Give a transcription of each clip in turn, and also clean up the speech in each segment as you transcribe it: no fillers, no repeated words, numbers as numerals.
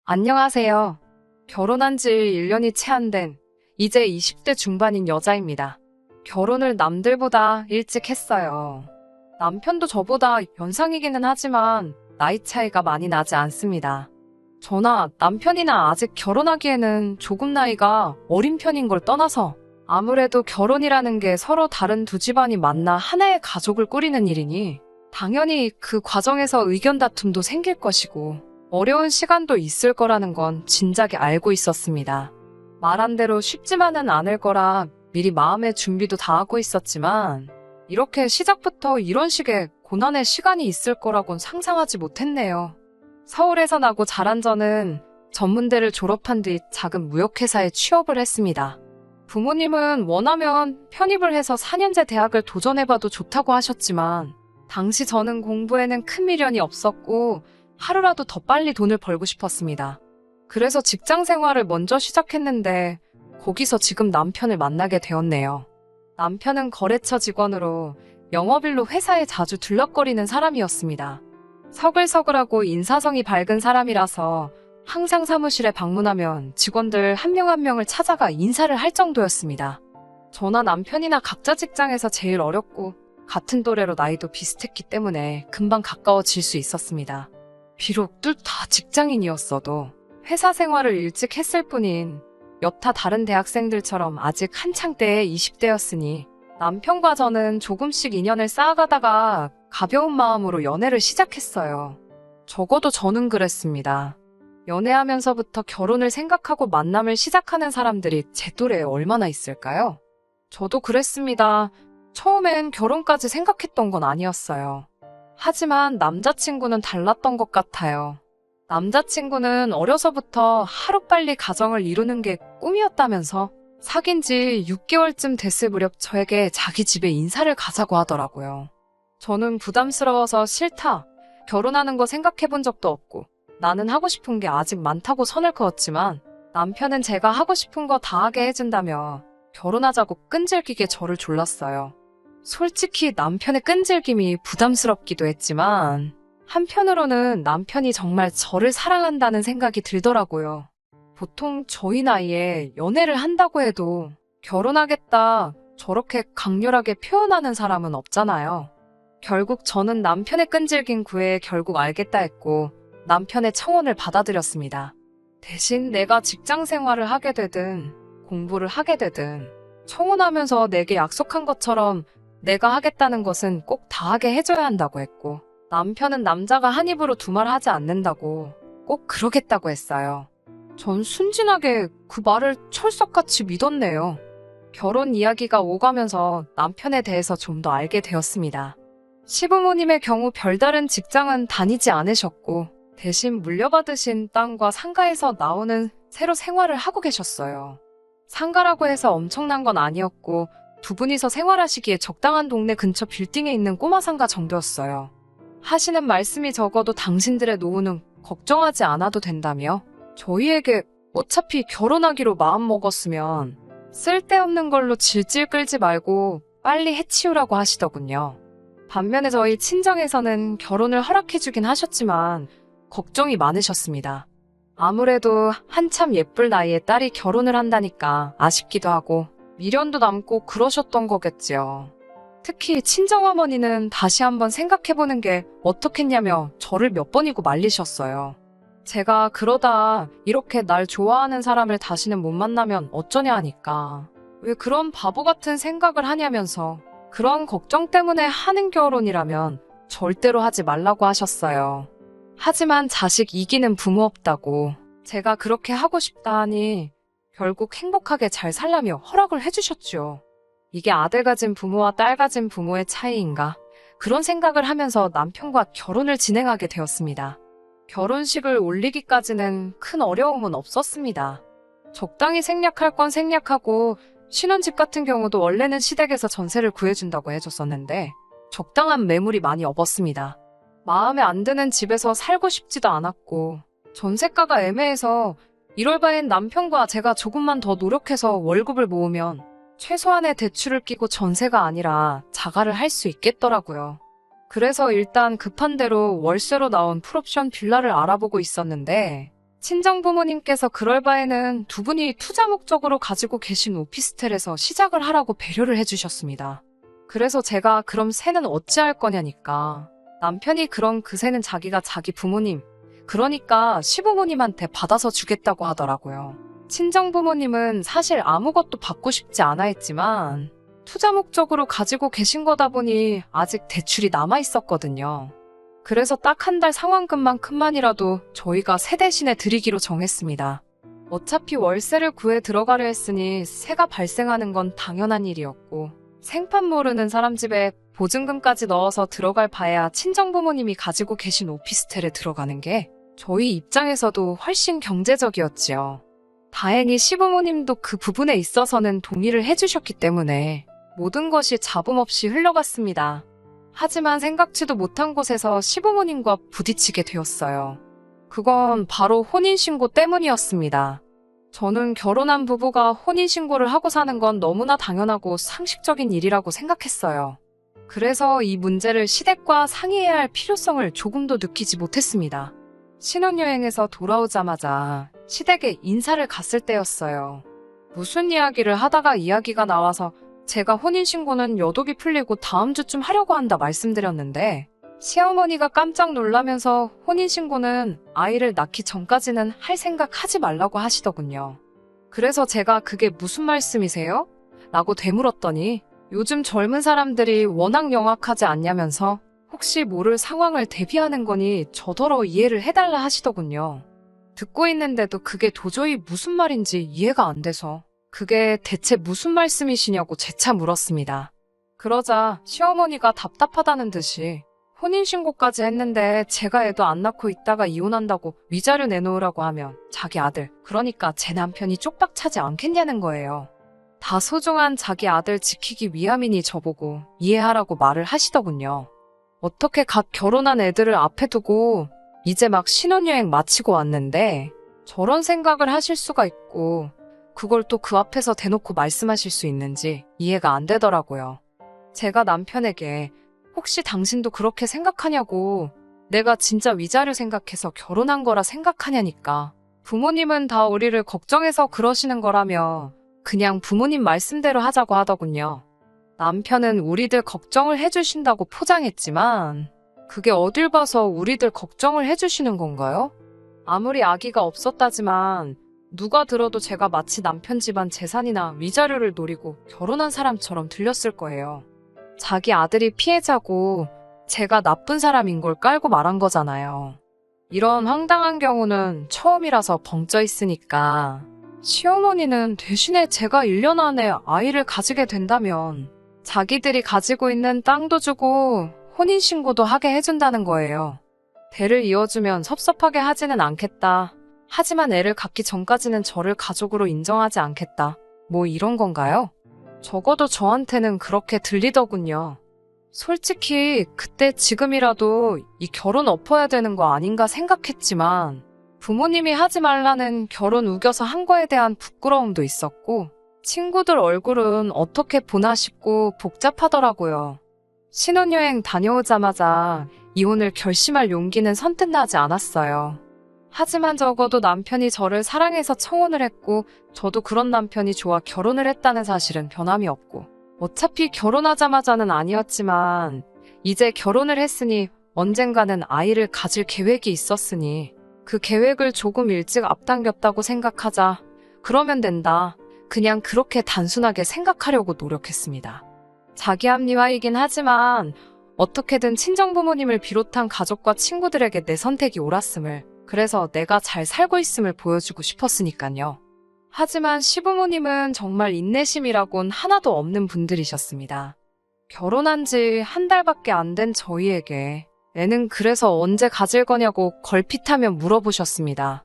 안녕하세요. 결혼한 지 1년이 채 안 된 이제 20대 중반인 여자입니다. 결혼을 남들보다 일찍 했어요. 남편도 저보다 연상이기는 하지만 나이 차이가 많이 나지 않습니다. 저나 남편이나 아직 결혼하기에는 조금 나이가 어린 편인 걸 떠나서 아무래도 결혼이라는 게 서로 다른 두 집안이 만나 하나의 가족을 꾸리는 일이니 당연히 그 과정에서 의견 다툼도 생길 것이고 어려운 시간도 있을 거라는 건 진작에 알고 있었습니다. 말한 대로 쉽지만은 않을 거라 미리 마음의 준비도 다 하고 있었지만 이렇게 시작부터 이런 식의 고난의 시간이 있을 거라곤 상상하지 못했네요. 서울에서 나고 자란 저는 전문대를 졸업한 뒤 작은 무역회사에 취업을 했습니다. 부모님은 원하면 편입을 해서 4년제 대학을 도전해봐도 좋다고 하셨지만 당시 저는 공부에는 큰 미련이 없었고 하루라도 더 빨리 돈을 벌고 싶었습니다. 그래서 직장 생활을 먼저 시작했는데 거기서 지금 남편을 만나게 되었네요. 남편은 거래처 직원으로 영업일로 회사에 자주 들락거리는 사람이었습니다. 서글서글하고 인사성이 밝은 사람이라서 항상 사무실에 방문하면 직원들 한 명 한 명을 찾아가 인사를 할 정도였습니다. 저나 남편이나 각자 직장에서 제일 어렸고 같은 또래로 나이도 비슷했기 때문에 금방 가까워질 수 있었습니다. 비록 둘 다 직장인이었어도 회사 생활을 일찍 했을 뿐인 여타 다른 대학생들처럼 아직 한창 때의 20대였으니 남편과 저는 조금씩 인연을 쌓아가다가 가벼운 마음으로 연애를 시작했어요. 적어도 저는 그랬습니다. 연애하면서부터 결혼을 생각하고 만남을 시작하는 사람들이 제 또래에 얼마나 있을까요? 저도 그랬습니다. 처음엔 결혼까지 생각했던 건 아니었어요. 하지만 남자친구는 달랐던 것 같아요. 남자친구는 어려서부터 하루빨리 가정을 이루는 게 꿈이었다면서 사귄 지 6개월쯤 됐을 무렵 저에게 자기 집에 인사를 가자고 하더라고요. 저는 부담스러워서 싫다. 결혼하는 거 생각해 본 적도 없고 나는 하고 싶은 게 아직 많다고 선을 그었지만 남편은 제가 하고 싶은 거 다 하게 해준다며 결혼하자고 끈질기게 저를 졸랐어요. 솔직히 남편의 끈질김이 부담스럽기도 했지만 한편으로는 남편이 정말 저를 사랑한다는 생각이 들더라고요. 보통 저희 나이에 연애를 한다고 해도 결혼하겠다 저렇게 강렬하게 표현하는 사람은 없잖아요. 결국 저는 남편의 끈질긴 구애에 결국 알겠다 했고 남편의 청혼을 받아들였습니다. 대신 내가 직장 생활을 하게 되든 공부를 하게 되든 청혼하면서 내게 약속한 것처럼 내가 하겠다는 것은 꼭 다 하게 해줘야 한다고 했고 남편은 남자가 한 입으로 두 말 하지 않는다고 꼭 그러겠다고 했어요. 전 순진하게 그 말을 철석같이 믿었네요. 결혼 이야기가 오가면서 남편에 대해서 좀 더 알게 되었습니다. 시부모님의 경우 별다른 직장은 다니지 않으셨고 대신 물려받으신 땅과 상가에서 나오는 새로 생활을 하고 계셨어요. 상가라고 해서 엄청난 건 아니었고 두 분이서 생활하시기에 적당한 동네 근처 빌딩에 있는 꼬마 상가 정도였어요. 하시는 말씀이 적어도 당신들의 노후는 걱정하지 않아도 된다며 저희에게 어차피 결혼하기로 마음먹었으면 쓸데없는 걸로 질질 끌지 말고 빨리 해치우라고 하시더군요. 반면에 저희 친정에서는 결혼을 허락해주긴 하셨지만 걱정이 많으셨습니다. 아무래도 한참 예쁠 나이에 딸이 결혼을 한다니까 아쉽기도 하고 미련도 남고 그러셨던 거겠지요. 특히 친정어머니는 다시 한번 생각해보는 게 어떻겠냐며 저를 몇 번이고 말리셨어요. 제가 그러다 이렇게 날 좋아하는 사람을 다시는 못 만나면 어쩌냐 하니까 왜 그런 바보 같은 생각을 하냐면서 그런 걱정 때문에 하는 결혼이라면 절대로 하지 말라고 하셨어요. 하지만 자식 이기는 부모 없다고 제가 그렇게 하고 싶다 하니 결국 행복하게 잘 살라며 허락을 해주셨죠. 이게 아들 가진 부모와 딸 가진 부모의 차이인가? 그런 생각을 하면서 남편과 결혼을 진행하게 되었습니다. 결혼식을 올리기까지는 큰 어려움은 없었습니다. 적당히 생략할 건 생략하고 신혼집 같은 경우도 원래는 시댁에서 전세를 구해준다고 해줬었는데 적당한 매물이 많이 없었습니다. 마음에 안 드는 집에서 살고 싶지도 않았고 전세가가 애매해서 이럴 바엔 남편과 제가 조금만 더 노력해서 월급을 모으면 최소한의 대출을 끼고 전세가 아니라 자가를 할 수 있겠더라고요. 그래서 일단 급한 대로 월세로 나온 풀옵션 빌라를 알아보고 있었는데 친정부모님께서 그럴 바에는 두 분이 투자 목적으로 가지고 계신 오피스텔에서 시작을 하라고 배려를 해주셨습니다. 그래서 제가 그럼 새는 어찌할 거냐니까. 남편이 그럼 그 새는 자기가 자기 부모님, 그러니까 시부모님한테 받아서 주겠다고 하더라고요. 친정부모님은 사실 아무것도 받고 싶지 않아 했지만 투자 목적으로 가지고 계신 거다 보니 아직 대출이 남아 있었거든요. 그래서 딱 한 달 상환금만큼만이라도 저희가 새 대신에 드리기로 정했습니다. 어차피 월세를 구해 들어가려 했으니 새가 발생하는 건 당연한 일이었고 생판 모르는 사람 집에 보증금까지 넣어서 들어갈 바에야 친정부모님이 가지고 계신 오피스텔에 들어가는 게 저희 입장에서도 훨씬 경제적이었지요. 다행히 시부모님도 그 부분에 있어서는 동의를 해주셨기 때문에 모든 것이 잡음 없이 흘러갔습니다. 하지만 생각지도 못한 곳에서 시부모님과 부딪히게 되었어요. 그건 바로 혼인신고 때문이었습니다. 저는 결혼한 부부가 혼인신고를 하고 사는 건 너무나 당연하고 상식적인 일이라고 생각했어요. 그래서 이 문제를 시댁과 상의해야 할 필요성을 조금도 느끼지 못했습니다. 신혼여행에서 돌아오자마자 시댁에 인사를 갔을 때였어요. 무슨 이야기를 하다가 이야기가 나와서 제가 혼인신고는 여독이 풀리고 다음 주쯤 하려고 한다 말씀드렸는데 시어머니가 깜짝 놀라면서 혼인신고는 아이를 낳기 전까지는 할 생각 하지 말라고 하시더군요. 그래서 제가 그게 무슨 말씀이세요? 라고 되물었더니 요즘 젊은 사람들이 워낙 영악하지 않냐면서 혹시 모를 상황을 대비하는 거니 저더러 이해를 해달라 하시더군요. 듣고 있는데도 그게 도저히 무슨 말인지 이해가 안 돼서 그게 대체 무슨 말씀이시냐고 재차 물었습니다. 그러자 시어머니가 답답하다는 듯이 혼인신고까지 했는데 제가 애도 안 낳고 있다가 이혼한다고 위자료 내놓으라고 하면 자기 아들, 그러니까 제 남편이 쪽박 차지 않겠냐는 거예요. 다 소중한 자기 아들 지키기 위함이니 저보고 이해하라고 말을 하시더군요. 어떻게 갓 결혼한 애들을 앞에 두고 이제 막 신혼여행 마치고 왔는데 저런 생각을 하실 수가 있고 그걸 또 그 앞에서 대놓고 말씀하실 수 있는지 이해가 안 되더라고요. 제가 남편에게 혹시 당신도 그렇게 생각하냐고 내가 진짜 위자료 생각해서 결혼한 거라 생각하냐니까 부모님은 다 우리를 걱정해서 그러시는 거라며 그냥 부모님 말씀대로 하자고 하더군요. 남편은 우리들 걱정을 해주신다고 포장했지만 그게 어딜 봐서 우리들 걱정을 해주시는 건가요? 아무리 아기가 없었다지만 누가 들어도 제가 마치 남편 집안 재산이나 위자료를 노리고 결혼한 사람처럼 들렸을 거예요. 자기 아들이 피해자고 제가 나쁜 사람인 걸 깔고 말한 거잖아요. 이런 황당한 경우는 처음이라서 벙쪄 있으니까 시어머니는 대신에 제가 1년 안에 아이를 가지게 된다면 자기들이 가지고 있는 땅도 주고 혼인신고도 하게 해준다는 거예요. 대를 이어주면 섭섭하게 하지는 않겠다. 하지만 애를 갖기 전까지는 저를 가족으로 인정하지 않겠다. 뭐 이런 건가요? 적어도 저한테는 그렇게 들리더군요. 솔직히 그때 지금이라도 이 결혼 엎어야 되는 거 아닌가 생각했지만 부모님이 하지 말라는 결혼 우겨서 한 거에 대한 부끄러움도 있었고 친구들 얼굴은 어떻게 보나 싶고 복잡하더라고요. 신혼여행 다녀오자마자 이혼을 결심할 용기는 선뜻 나지 않았어요. 하지만 적어도 남편이 저를 사랑해서 청혼을 했고 저도 그런 남편이 좋아 결혼을 했다는 사실은 변함이 없고 어차피 결혼하자마자는 아니었지만 이제 결혼을 했으니 언젠가는 아이를 가질 계획이 있었으니 그 계획을 조금 일찍 앞당겼다고 생각하자. 그러면 된다. 그냥 그렇게 단순하게 생각하려고 노력했습니다. 자기 합리화이긴 하지만 어떻게든 친정부모님을 비롯한 가족과 친구들에게 내 선택이 옳았음을, 그래서 내가 잘 살고 있음을 보여주고 싶었으니까요. 하지만 시부모님은 정말 인내심이라곤 하나도 없는 분들이셨습니다. 결혼한 지 한 달밖에 안 된 저희에게 애는 그래서 언제 가질 거냐고 걸핏하며 물어보셨습니다.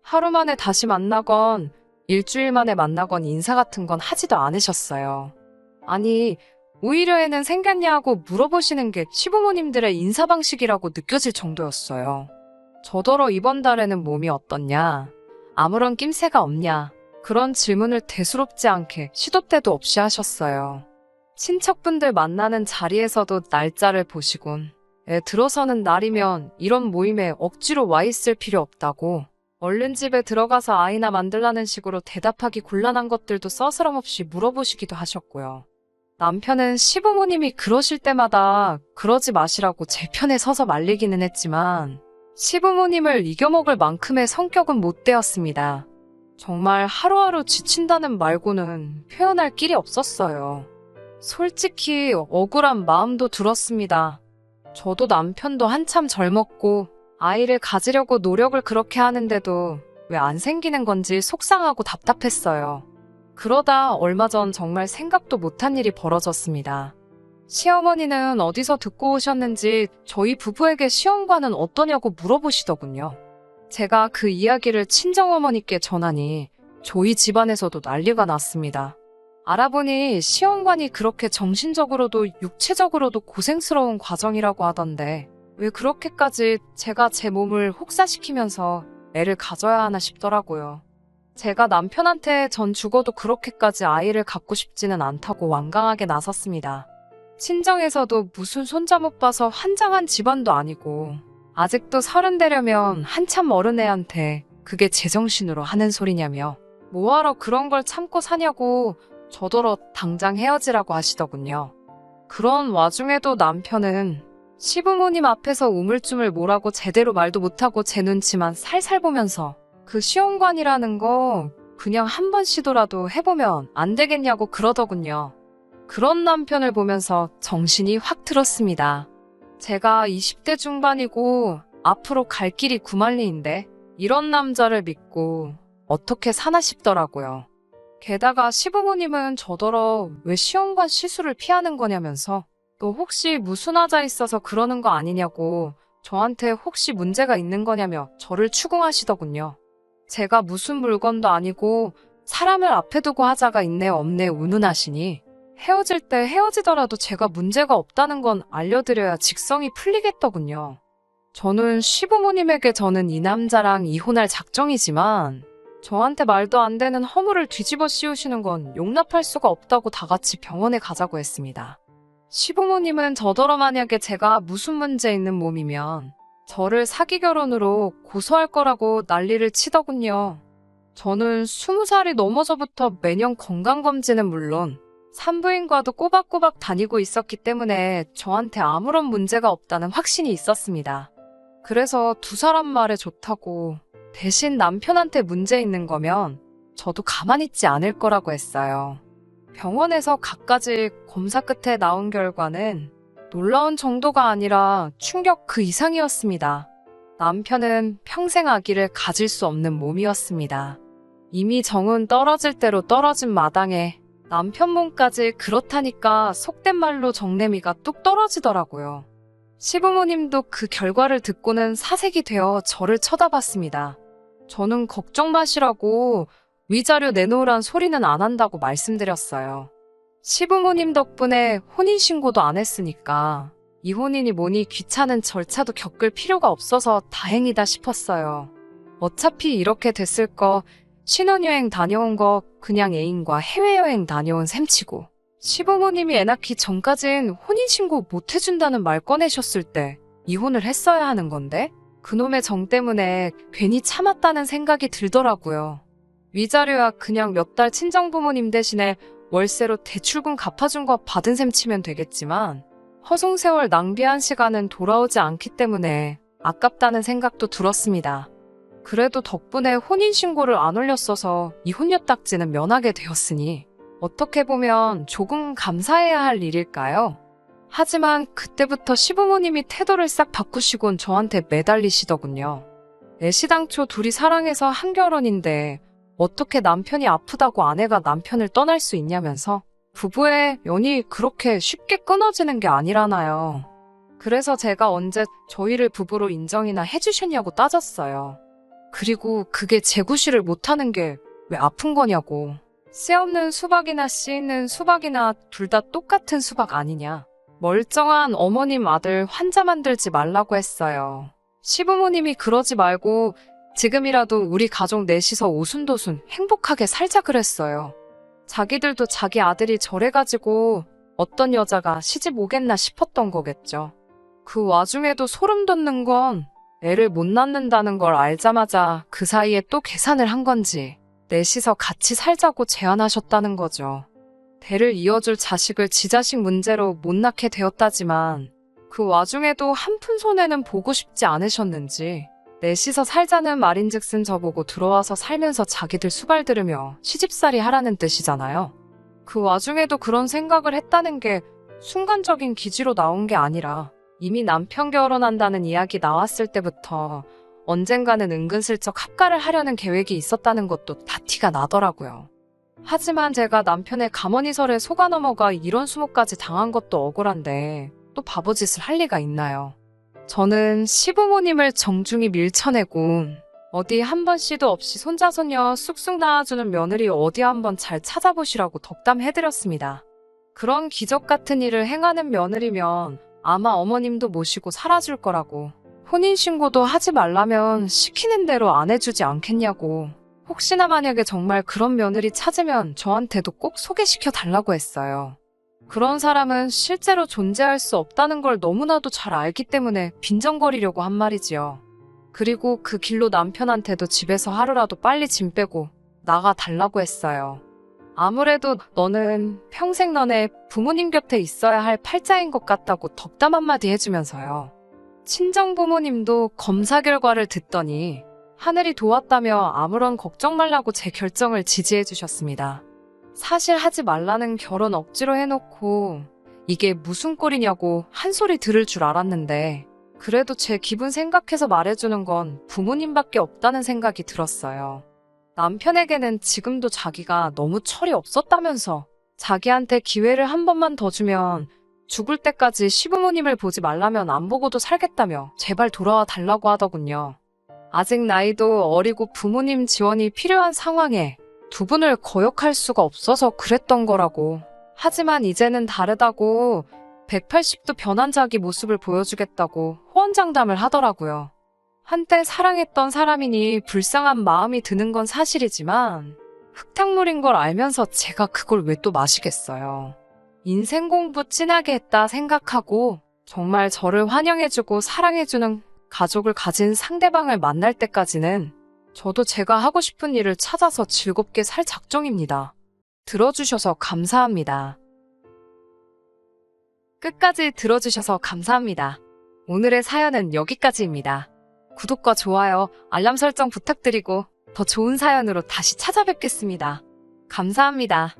하루 만에 다시 만나건 일주일 만에 만나건 인사 같은 건 하지도 않으셨어요. 아니, 오히려 애는 생겼냐고 물어보시는 게 시부모님들의 인사 방식이라고 느껴질 정도였어요. 저더러 이번 달에는 몸이 어떻냐, 아무런 낌새가 없냐, 그런 질문을 대수롭지 않게 시도 때도 없이 하셨어요. 친척분들 만나는 자리에서도 날짜를 보시곤 애 들어서는 날이면 이런 모임에 억지로 와 있을 필요 없다고, 얼른 집에 들어가서 아이나 만들라는 식으로 대답하기 곤란한 것들도 서스럼없이 물어보시기도 하셨고요. 남편은 시부모님이 그러실 때마다 그러지 마시라고 제 편에 서서 말리기는 했지만 시부모님을 이겨먹을 만큼의 성격은 못 되었습니다. 정말 하루하루 지친다는 말고는 표현할 길이 없었어요. 솔직히 억울한 마음도 들었습니다. 저도 남편도 한참 젊었고 아이를 가지려고 노력을 그렇게 하는데도 왜 안 생기는 건지 속상하고 답답했어요. 그러다 얼마 전 정말 생각도 못한 일이 벌어졌습니다. 시어머니는 어디서 듣고 오셨는지 저희 부부에게 시험관은 어떠냐고 물어보시더군요. 제가 그 이야기를 친정어머니께 전하니 저희 집안에서도 난리가 났습니다. 알아보니 시험관이 그렇게 정신적으로도 육체적으로도 고생스러운 과정이라고 하던데 왜 그렇게까지 제가 제 몸을 혹사시키면서 애를 가져야 하나 싶더라고요. 제가 남편한테 전 죽어도 그렇게까지 아이를 갖고 싶지는 않다고 완강하게 나섰습니다. 친정에서도 무슨 손자 못 봐서 환장한 집안도 아니고 아직도 30 되려면 한참 어른 애한테 그게 제정신으로 하는 소리냐며 뭐하러 그런 걸 참고 사냐고 저더러 당장 헤어지라고 하시더군요. 그런 와중에도 남편은 시부모님 앞에서 우물쭈물 뭐라고 제대로 말도 못하고 제 눈치만 살살 보면서 그 시험관이라는 거 그냥 한 번 시도라도 해보면 안 되겠냐고 그러더군요. 그런 남편을 보면서 정신이 확 들었습니다. 제가 20대 중반이고 앞으로 갈 길이 구만리인데 이런 남자를 믿고 어떻게 사나 싶더라고요. 게다가 시부모님은 저더러 왜 시험관 시술을 피하는 거냐면서 또 혹시 무슨 하자 있어서 그러는 거 아니냐고 저한테 혹시 문제가 있는 거냐며 저를 추궁하시더군요. 제가 무슨 물건도 아니고 사람을 앞에 두고 하자가 있네 없네 운운하시니 헤어질 때 헤어지더라도 제가 문제가 없다는 건 알려드려야 직성이 풀리겠더군요. 저는 시부모님에게 저는 이 남자랑 이혼할 작정이지만 저한테 말도 안 되는 허물을 뒤집어 씌우시는 건 용납할 수가 없다고 다 같이 병원에 가자고 했습니다. 시부모님은 저더러 만약에 제가 무슨 문제 있는 몸이면 저를 사기 결혼으로 고소할 거라고 난리를 치더군요. 저는 20살이 넘어서부터 매년 건강검진은 물론 산부인과도 꼬박꼬박 다니고 있었기 때문에 저한테 아무런 문제가 없다는 확신이 있었습니다. 그래서 두 사람 말에 좋다고 대신 남편한테 문제 있는 거면 저도 가만히 있지 않을 거라고 했어요. 병원에서 갖가지 검사 끝에 나온 결과는 놀라운 정도가 아니라 충격 그 이상이었습니다. 남편은 평생 아기를 가질 수 없는 몸이었습니다. 이미 정은 떨어질 대로 떨어진 마당에 남편 몸까지 그렇다니까 속된 말로 정내미가 뚝 떨어지더라고요. 시부모님도 그 결과를 듣고는 사색이 되어 저를 쳐다봤습니다. 저는 걱정 마시라고 위자료 내놓으란 소리는 안 한다고 말씀드렸어요. 시부모님 덕분에 혼인신고도 안 했으니까 이혼이니 뭐니 귀찮은 절차도 겪을 필요가 없어서 다행이다 싶었어요. 어차피 이렇게 됐을 거 신혼여행 다녀온 거 그냥 애인과 해외여행 다녀온 셈치고 시부모님이 애 낳기 전까진 혼인신고 못 해준다는 말 꺼내셨을 때 이혼을 했어야 하는 건데 그놈의 정 때문에 괜히 참았다는 생각이 들더라고요. 위자료야 그냥 몇 달 친정부모님 대신에 월세로 대출금 갚아준 거 받은 셈 치면 되겠지만 허송세월 낭비한 시간은 돌아오지 않기 때문에 아깝다는 생각도 들었습니다. 그래도 덕분에 혼인신고를 안 올렸어서 이혼녀 딱지는 면하게 되었으니 어떻게 보면 조금 감사해야 할 일일까요? 하지만 그때부터 시부모님이 태도를 싹 바꾸시곤 저한테 매달리시더군요. 애시당초 둘이 사랑해서 한 결혼인데 어떻게 남편이 아프다고 아내가 남편을 떠날 수 있냐면서 부부의 연이 그렇게 쉽게 끊어지는 게 아니라나요. 그래서 제가 언제 저희를 부부로 인정이나 해주셨냐고 따졌어요. 그리고 그게 재구실을 못하는 게 왜 아픈 거냐고. 씨 없는 수박이나 씨 있는 수박이나 둘 다 똑같은 수박 아니냐. 멀쩡한 어머님 아들 환자 만들지 말라고 했어요. 시부모님이 그러지 말고 지금이라도 우리 가족 넷이서 오순도순 행복하게 살자 그랬어요. 자기들도 자기 아들이 저래가지고 어떤 여자가 시집 오겠나 싶었던 거겠죠. 그 와중에도 소름 돋는 건 애를 못 낳는다는 걸 알자마자 그 사이에 또 계산을 한 건지 넷이서 같이 살자고 제안하셨다는 거죠. 대를 이어줄 자식을 지 자식 문제로 못 낳게 되었다지만 그 와중에도 한 푼 손해는 보고 싶지 않으셨는지 넷이서 살자는 말인즉슨 저보고 들어와서 살면서 자기들 수발 들으며 시집살이 하라는 뜻이잖아요. 그 와중에도 그런 생각을 했다는 게 순간적인 기지로 나온 게 아니라 이미 남편 결혼한다는 이야기 나왔을 때부터 언젠가는 은근슬쩍 합가를 하려는 계획이 있었다는 것도 다 티가 나더라고요. 하지만 제가 남편의 가머니설에 속아 넘어가 이런 수모까지 당한 것도 억울한데 또 바보짓을 할 리가 있나요? 저는 시부모님을 정중히 밀쳐내고 어디 한 번 씨도 없이 손자손녀 쑥쑥 낳아주는 며느리 어디 한번 잘 찾아보시라고 덕담해드렸습니다. 그런 기적 같은 일을 행하는 며느리면 아마 어머님도 모시고 살아줄 거라고, 혼인신고도 하지 말라면 시키는 대로 안 해주지 않겠냐고, 혹시나 만약에 정말 그런 며느리 찾으면 저한테도 꼭 소개시켜 달라고 했어요. 그런 사람은 실제로 존재할 수 없다는 걸 너무나도 잘 알기 때문에 빈정거리려고 한 말이지요. 그리고 그 길로 남편한테도 집에서 하루라도 빨리 짐 빼고 나가 달라고 했어요. 아무래도 너는 평생 너네 부모님 곁에 있어야 할 팔자인 것 같다고 덕담 한마디 해주면서요. 친정 부모님도 검사 결과를 듣더니 하늘이 도왔다며 아무런 걱정 말라고 제 결정을 지지해 주셨습니다. 사실 하지 말라는 결혼 억지로 해놓고 이게 무슨 꼴이냐고 한 소리 들을 줄 알았는데 그래도 제 기분 생각해서 말해주는 건 부모님밖에 없다는 생각이 들었어요. 남편에게는 지금도 자기가 너무 철이 없었다면서 자기한테 기회를 한 번만 더 주면 죽을 때까지 시부모님을 보지 말라면 안 보고도 살겠다며 제발 돌아와 달라고 하더군요. 아직 나이도 어리고 부모님 지원이 필요한 상황에 두 분을 거역할 수가 없어서 그랬던 거라고. 하지만 이제는 다르다고 180도 변한 자기 모습을 보여주겠다고 호언장담을 하더라고요. 한때 사랑했던 사람이니 불쌍한 마음이 드는 건 사실이지만 흙탕물인 걸 알면서 제가 그걸 왜 또 마시겠어요. 인생 공부 진하게 했다 생각하고 정말 저를 환영해주고 사랑해주는 가족을 가진 상대방을 만날 때까지는 저도 제가 하고 싶은 일을 찾아서 즐겁게 살 작정입니다. 들어주셔서 감사합니다. 끝까지 들어주셔서 감사합니다. 오늘의 사연은 여기까지입니다. 구독과 좋아요, 알람 설정 부탁드리고 더 좋은 사연으로 다시 찾아뵙겠습니다. 감사합니다.